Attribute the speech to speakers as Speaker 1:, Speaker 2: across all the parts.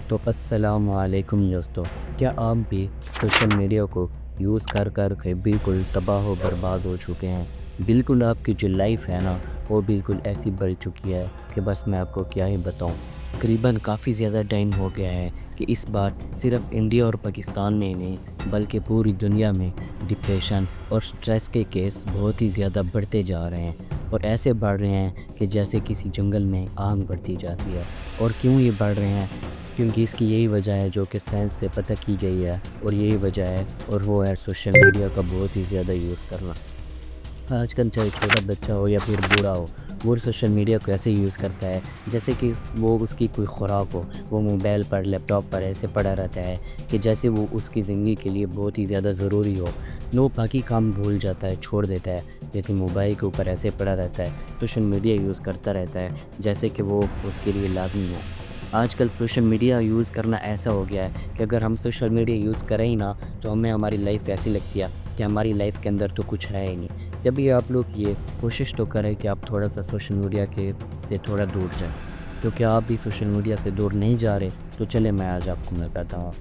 Speaker 1: تو السلام علیکم دوستو، کیا آپ بھی سوشل میڈیا کو یوز کر کر کے بالکل تباہ و برباد ہو چکے ہیں؟ بالکل آپ کی جو لائف ہے نا، وہ بالکل ایسی بڑھ چکی ہے کہ بس میں آپ کو کیا ہی بتاؤں۔ تقریباً کافی زیادہ ٹائم ہو گیا ہے کہ اس بار صرف انڈیا اور پاکستان میں نہیں بلکہ پوری دنیا میں ڈپریشن اور سٹریس کے کیس بہت ہی زیادہ بڑھتے جا رہے ہیں، اور ایسے بڑھ رہے ہیں کہ جیسے کسی جنگل میں آگ بڑھتی جاتی ہے۔ اور کیوں یہ بڑھ رہے ہیں؟ کیونکہ اس کی یہی وجہ ہے جو کہ سائنس سے پتہ کی گئی ہے، اور یہی وجہ ہے، اور وہ ہے سوشل میڈیا کا بہت ہی زیادہ یوز کرنا۔ آج کل چاہے چھوٹا بچہ ہو یا پھر بوڑھا ہو، وہ سوشل میڈیا کو ایسے یوز کرتا ہے جیسے کہ وہ اس کی کوئی خوراک ہو۔ وہ موبائل پر، لیپ ٹاپ پر ایسے پڑا رہتا ہے کہ جیسے وہ اس کی زندگی کے لیے بہت ہی زیادہ ضروری ہو۔ وہ باقی کام بھول جاتا ہے، چھوڑ دیتا ہے، لیکن موبائل کے اوپر ایسے پڑا رہتا ہے، سوشل میڈیا یوز کرتا رہتا ہے جیسے کہ وہ اس کے لیے لازمی ہو۔ آج کل سوشل میڈیا یوز کرنا ایسا ہو گیا ہے کہ اگر ہم سوشل میڈیا یوز کریں ہی نہ تو ہمیں ہماری لائف ایسی لگتی ہے کہ ہماری لائف کے اندر تو کچھ ہے ہی نہیں۔ جب بھی آپ لوگ یہ کوشش تو کریں کہ آپ تھوڑا سا سوشل میڈیا سے تھوڑا دور جائیں، تو کیا آپ بھی سوشل میڈیا سے دور نہیں جا رہے؟ تو چلیں میں آج آپ کو بتاتا ہوں۔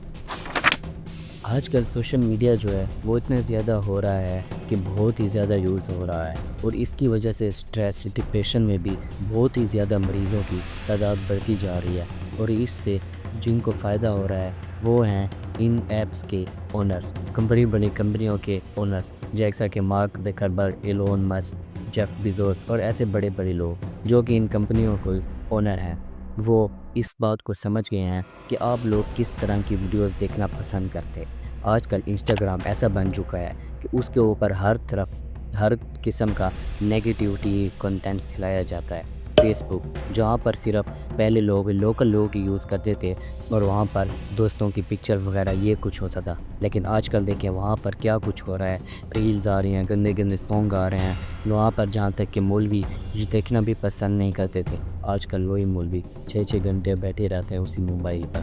Speaker 1: آج کل سوشل میڈیا جو ہے وہ اتنا زیادہ ہو رہا ہے کہ بہت ہی زیادہ یوز ہو رہا ہے، اور اس کی وجہ سے سٹریس، ڈپریشن میں بھی بہت ہی زیادہ مریضوں کی تعداد بڑھتی جا رہی ہے۔ اور اس سے جن کو فائدہ ہو رہا ہے وہ ہیں ان ایپس کے اونرز، بڑی بڑی کمپنیوں کے اونرز، جیسا کہ mark Zuckerberg, Elon Musk, Jeff Bezos اور ایسے بڑے بڑے لوگ جو کہ ان کمپنیوں کو اونر ہیں۔ وہ اس بات کو سمجھ گئے ہیں کہ آپ لوگ کس طرح کی ویڈیوز دیکھنا پسند کرتے۔ آج کل انسٹاگرام ایسا بن چکا ہے کہ اس کے اوپر ہر طرف ہر قسم کا نیگیٹیوٹی کنٹینٹ کھلایا جاتا ہے۔ فیس بک، جہاں پر صرف پہلے لوکل لوگ یوز کرتے تھے اور وہاں پر دوستوں کی پکچر وغیرہ یہ کچھ ہوتا تھا، لیکن آج کل دیکھیں وہاں پر کیا کچھ ہو رہا ہے۔ ریلز آ رہی ہیں، گندے گندے سانگ آ رہے ہیں وہاں پر، جہاں تک کہ مولوی جو دیکھنا بھی پسند نہیں کرتے تھے، آج کل وہی مولوی 6 گھنٹے بیٹھے رہتے ہیں اسی موبائل پر۔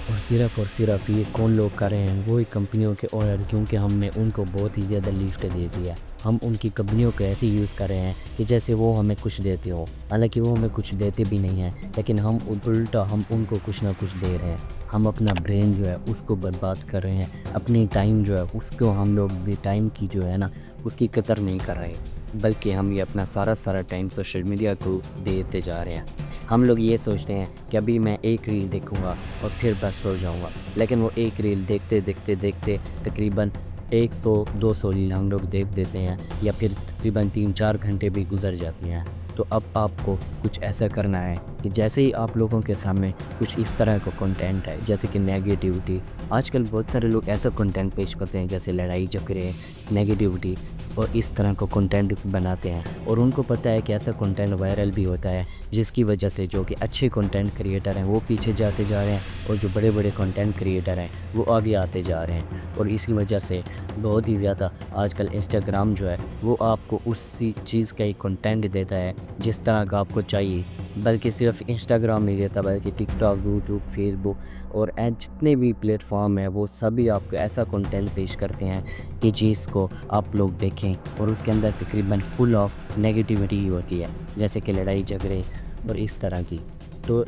Speaker 1: اور صرف یہ کون لوگ کر رہے ہیں؟ وہی کمپنیوں کے اونر، کیونکہ ہم نے ان کو بہت ہی زیادہ لفٹ دے دیا ہے۔ ہم ان کی کمپنیوں کو ایسے یوز کر رہے ہیں کہ جیسے وہ ہمیں کچھ دیتے ہو، حالانکہ وہ ہمیں کچھ دیتے بھی نہیں ہیں، لیکن ہم الٹا ہم ان کو کچھ نہ کچھ دے رہے ہیں۔ ہم اپنا برین جو ہے اس کو برباد کر رہے ہیں، اپنی ٹائم جو ہے اس کو ہم لوگ بھی ٹائم کی جو ہے نا اس کی قدر نہیں کر رہے، بلکہ ہم یہ اپنا سارا ٹائم سوشل میڈیا کو دیتے جا رہے ہیں۔ ہم لوگ یہ سوچتے ہیں کہ ابھی میں ایک ریل دیکھوں گا اور پھر بس سو جاؤں گا، لیکن وہ ایک ریل دیکھتے تقریباً 100-200 ریل ہم لوگ دیکھ دیتے ہیں، یا پھر تقریباً 3-4 گھنٹے بھی گزر جاتی ہیں۔ تو اب آپ کو کچھ ایسا کرنا ہے کہ جیسے ہی آپ لوگوں کے سامنے کچھ اس طرح کا کنٹینٹ ہے جیسے کہ نیگیٹیوٹی، آج کل بہت سارے لوگ ایسا کنٹینٹ پیش کرتے ہیں جیسے لڑائی جھگڑے، نیگیٹیوٹی، اور اس طرح کا کنٹینٹ بناتے ہیں، اور ان کو پتہ ہے کہ ایسا کنٹینٹ وائرل بھی ہوتا ہے، جس کی وجہ سے جو کہ اچھے کنٹینٹ کریئٹر ہیں وہ پیچھے جاتے جا رہے ہیں، اور جو بڑے بڑے کنٹینٹ کریئٹر ہیں وہ آگے آتے جا رہے ہیں۔ اور اسی وجہ سے بہت ہی زیادہ آج کل انسٹاگرام جو ہے وہ آپ کو اسی چیز کا ہی کنٹینٹ دیتا ہے جس طرح کا آپ کو چاہیے، بلکہ صرف انسٹاگرام نہیں دیتا بلکہ ٹک ٹاک، یوٹیوب، فیس بک اور جتنے بھی پلیٹ فارم ہیں وہ سبھی آپ کو ایسا کنٹینٹ پیش کرتے ہیں کہ جس کو آپ لوگ دیکھیں، اور اس کے اندر تقریباً فل آف نیگیٹیوٹی ہی ہوتی ہے، جیسے کہ لڑائی جھگڑے اور اس طرح کی۔ تو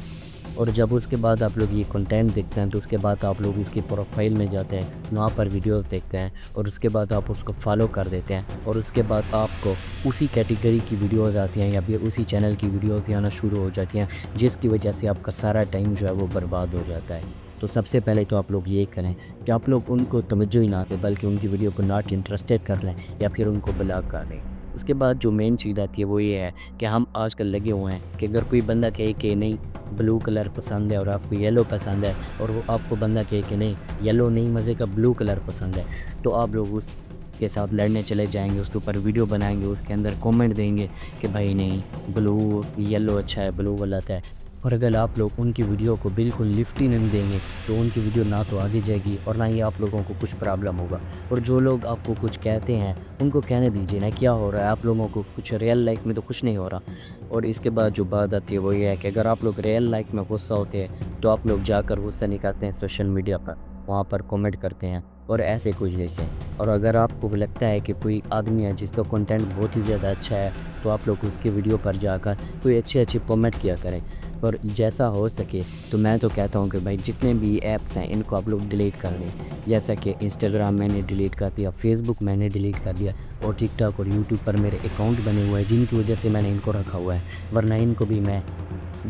Speaker 1: اور جب اس کے بعد آپ لوگ یہ کنٹینٹ دیکھتے ہیں تو اس کے بعد آپ لوگ اس کی پروفائل میں جاتے ہیں، وہاں پر ویڈیوز دیکھتے ہیں، اور اس کے بعد آپ اس کو فالو کر دیتے ہیں، اور اس کے بعد آپ کو اسی کیٹیگری کی ویڈیوز آتی ہیں یا پھر اسی چینل کی ویڈیوز آنا شروع ہو جاتی ہیں، جس کی وجہ سے آپ کا سارا ٹائم جو ہے وہ برباد ہو جاتا ہے۔ تو سب سے پہلے تو آپ لوگ یہ کریں کہ آپ لوگ ان کو توجہ ہی نہ دیں، بلکہ ان کی ویڈیو کو ناٹ انٹرسٹیڈ کر لیں یا پھر ان کو بلاک کر دیں۔ اس کے بعد جو مین چیز آتی ہے وہ یہ ہے کہ ہم آج کل لگے ہوئے ہیں کہ اگر کوئی بندہ کہے کہ نہیں بلو کلر پسند ہے اور آپ کو یلو پسند ہے، اور وہ آپ کو بندہ کہے کہ نہیں یلو نہیں مزے کا بلو کلر پسند ہے، تو آپ لوگ اس کے ساتھ لڑنے چلے جائیں گے، اس کے اوپر ویڈیو بنائیں گے، اس کے اندر کومنٹ دیں گے کہ بھائی نہیں بلو یلو اچھا ہے، بلو غلط ہے۔ اور اگر آپ لوگ ان کی ویڈیو کو بالکل لفٹ ہی نہیں دیں گے تو ان کی ویڈیو نہ تو آگے جائے گی اور نہ ہی آپ لوگوں کو کچھ پرابلم ہوگا۔ اور جو لوگ آپ کو کچھ کہتے ہیں ان کو کہنے دیجیے نا، کیا ہو رہا ہے آپ لوگوں کو؟ کچھ ریئل لائف میں تو کچھ نہیں ہو رہا۔ اور اس کے بعد جو بات آتی ہے وہ یہ ہے کہ اگر آپ لوگ ریئل لائف میں غصہ ہوتے ہیں تو آپ لوگ جا کر غصہ نکالتے ہیں سوشل میڈیا پر، وہاں پر کومنٹ کرتے ہیں اور ایسے کچھ جیسے۔ اور اگر آپ کو لگتا ہے کہ کوئی آدمی ہے جس کا کنٹینٹ بہت ہی زیادہ اچھا ہے تو آپ لوگ اس کے ویڈیو پر جا کر کوئی اچھے کومنٹ کیا کریں، اور جیسا ہو سکے تو میں تو کہتا ہوں کہ بھائی جتنے بھی ایپس ہیں ان کو آپ لوگ ڈیلیٹ کر دیں، جیسا کہ انسٹاگرام میں نے ڈیلیٹ کر دیا، فیس بک میں نے ڈیلیٹ کر دیا، اور ٹک ٹاک اور یوٹیوب پر میرے اکاؤنٹ بنے ہوئے ہیں جن کی وجہ سے میں نے ان کو رکھا ہوا ہے، ورنہ ان کو بھی میں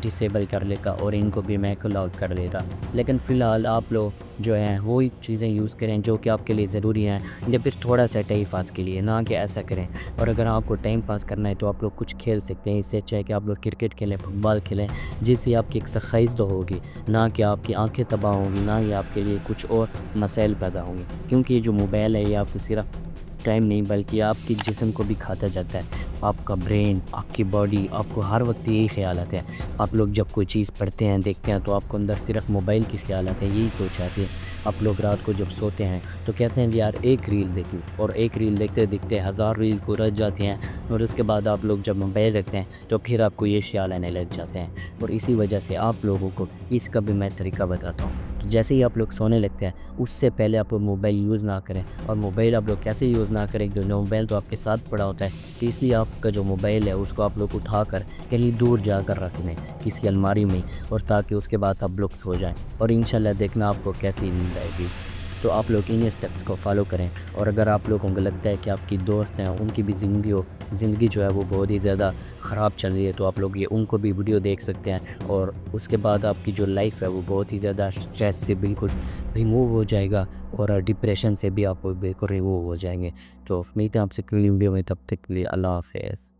Speaker 1: ڈسیبل کر لیتا اور ان کو بھی میں کل آؤٹ کر لیتا۔ لیکن فی الحال آپ لوگ جو ہیں وہی چیزیں یوز کریں جو کہ آپ کے لیے ضروری ہیں، یا پھر تھوڑا سا ٹائم پاس کے لیے، نہ کہ ایسا کریں۔ اور اگر آپ کو ٹائم پاس کرنا ہے تو آپ لوگ کچھ کھیل سکتے ہیں، اس سے اچھا ہے کہ آپ لوگ کرکٹ کھیلیں، فٹ بال کھیلیں، جس سے آپ کی ایکسرسائز تو ہوگی، نہ کہ آپ کی آنکھیں تباہ ہوں گی، نہ ہی آپ کے لیے کچھ اور مسائل پیدا ہوں گے، کیونکہ یہ جو موبائل ہے یہ آپ کو صرف ٹائم نہیں بلکہ آپ کی جسم کو بھی کھاتا جاتا ہے، آپ کا برین، آپ کی باڈی، آپ کو ہر وقت یہی خیال آتے ہیں۔ آپ لوگ جب کوئی چیز پڑھتے ہیں دیکھتے ہیں تو آپ کو اندر صرف موبائل کی خیال آتے ہیں، یہی سوچ آتی ہے۔ آپ لوگ رات کو جب سوتے ہیں تو کہتے ہیں کہ یار ایک ریل دیکھ لوں، اور ایک ریل دیکھتے دیکھتے 1000 ریل کو رچ جاتی ہیں، اور اس کے بعد آپ لوگ جب موبائل رکھتے ہیں تو پھر آپ کو یہ خیال آنے لگ جاتے ہیں، اور اسی وجہ سے آپ لوگوں کو اس کا بھی میں طریقہ بتاتا ہوں۔ تو جیسے ہی آپ لوگ سونے لگتے ہیں اس سے پہلے آپ لوگ موبائل یوز نہ کریں، اور موبائل آپ لوگ کیسے یوز نہ کریں، جو موبائل تو آپ کے ساتھ پڑا ہوتا ہے، تو اس لیے آپ کا جو موبائل ہے اس کو آپ لوگ اٹھا کر کہیں دور جا کر رکھ لیں کسی الماری میں، اور تاکہ اس کے بعد آپ لوگ سو جائیں، اور انشاءاللہ دیکھنا آپ کو کیسی نیند آئے گی۔ تو آپ لوگ انہیں سٹیپس کو فالو کریں، اور اگر آپ لوگوں کو لگتا ہے کہ آپ کی دوست ہیں ان کی بھی زندگی جو ہے وہ بہت ہی زیادہ خراب چل رہی ہے، تو آپ لوگ یہ ان کو بھی ویڈیو دیکھ سکتے ہیں، اور اس کے بعد آپ کی جو لائف ہے وہ بہت ہی زیادہ اسٹریس سے بالکل ریموو ہو جائے گا، اور ڈپریشن سے بھی آپ بالکل ریموو ہو جائیں گے۔ تو امید ہے آپ سے کلی ویڈیو میں، تب تک کے لیے اللہ حافظ۔